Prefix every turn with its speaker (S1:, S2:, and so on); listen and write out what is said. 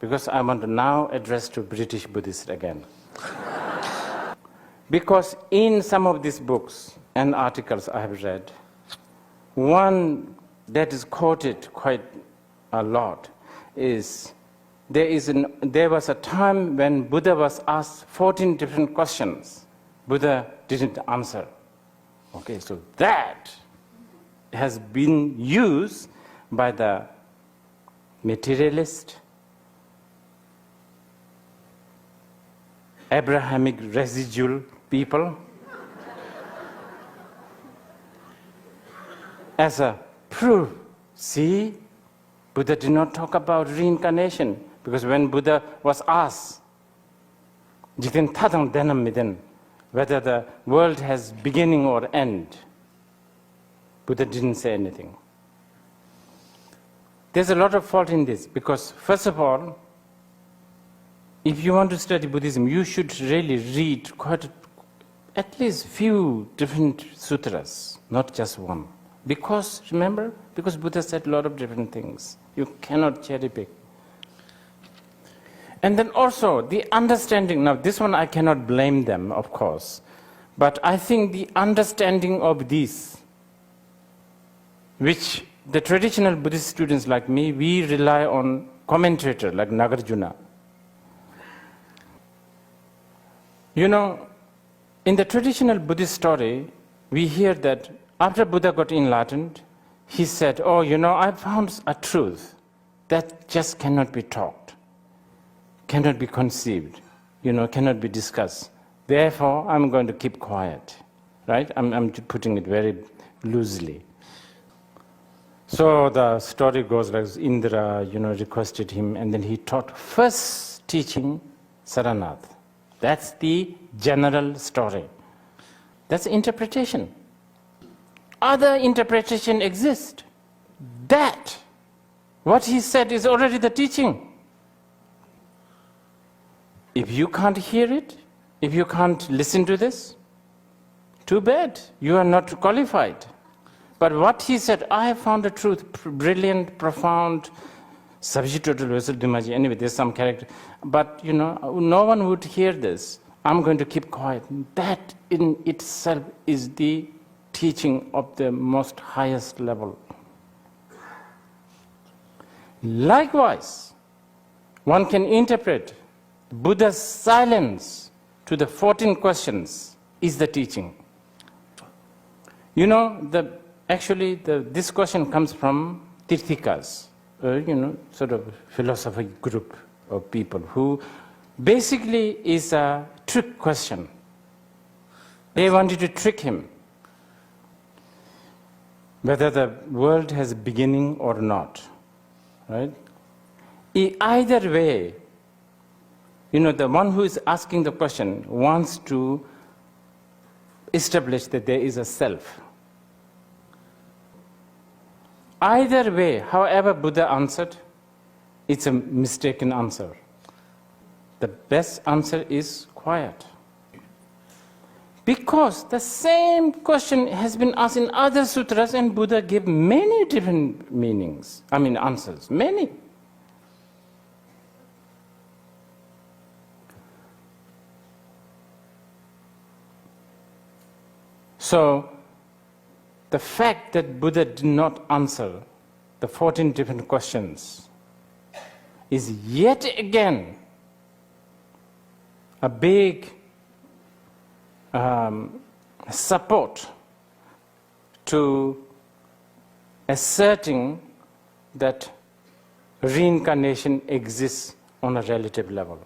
S1: because I want to now address to British Buddhists again. Because in some of these books and articles I have read, one that is quoted quite a lot is there was a time when Buddha was asked 14 different questions. Buddha didn't answer. Okay, so that has been used by the materialist, Abrahamic residual people as a proof. See, Buddha did not talk about reincarnation, because when Buddha was asked whether the world has beginning or end, Buddha didn't say anything. There's a lot of fault in this, because first of all, if you want to study Buddhism, you should really read at least few different sutras, not just one. Because, remember, because Buddha said a lot of different things. You cannot cherry pick. And then also the understanding, now this one I cannot blame them, of course, but I think the understanding of this, which the traditional Buddhist students like me, we rely on commentator like Nagarjuna. You know, in the traditional Buddhist story, we hear that after Buddha got enlightened, he said, oh, you know, I found a truth that just cannot be taught, cannot be conceived, you know, cannot be discussed. Therefore, I'm going to keep quiet, right? I'm putting it very loosely. So the story goes like Indra, you know, requested him, and then he taught first teaching Saranath. That's the general story. That's interpretation. Other interpretation exists. That, what he said is already the teaching. If you can't hear it, if you can't listen to this, too bad, you are not qualified. But what he said, I have found the truth, brilliant, profound, anyway, there's some character. But, you know, no one would hear this. I'm going to keep quiet. That in itself is the teaching of the most highest level. Likewise, one can interpret Buddha's silence to the 14 questions is the teaching. You know, this question comes from Tirthikas, you know, sort of philosophic group of people who basically is a trick question. They wanted to trick him, whether the world has a beginning or not, right? Either way, you know, the one who is asking the question wants to establish that there is a self. Either way, however Buddha answered, it's a mistaken answer. The best answer is quiet. Because the same question has been asked in other sutras, and Buddha gave many different answers, many. So, the fact that Buddha did not answer the 14 different questions is yet again a big support to asserting that reincarnation exists on a relative level.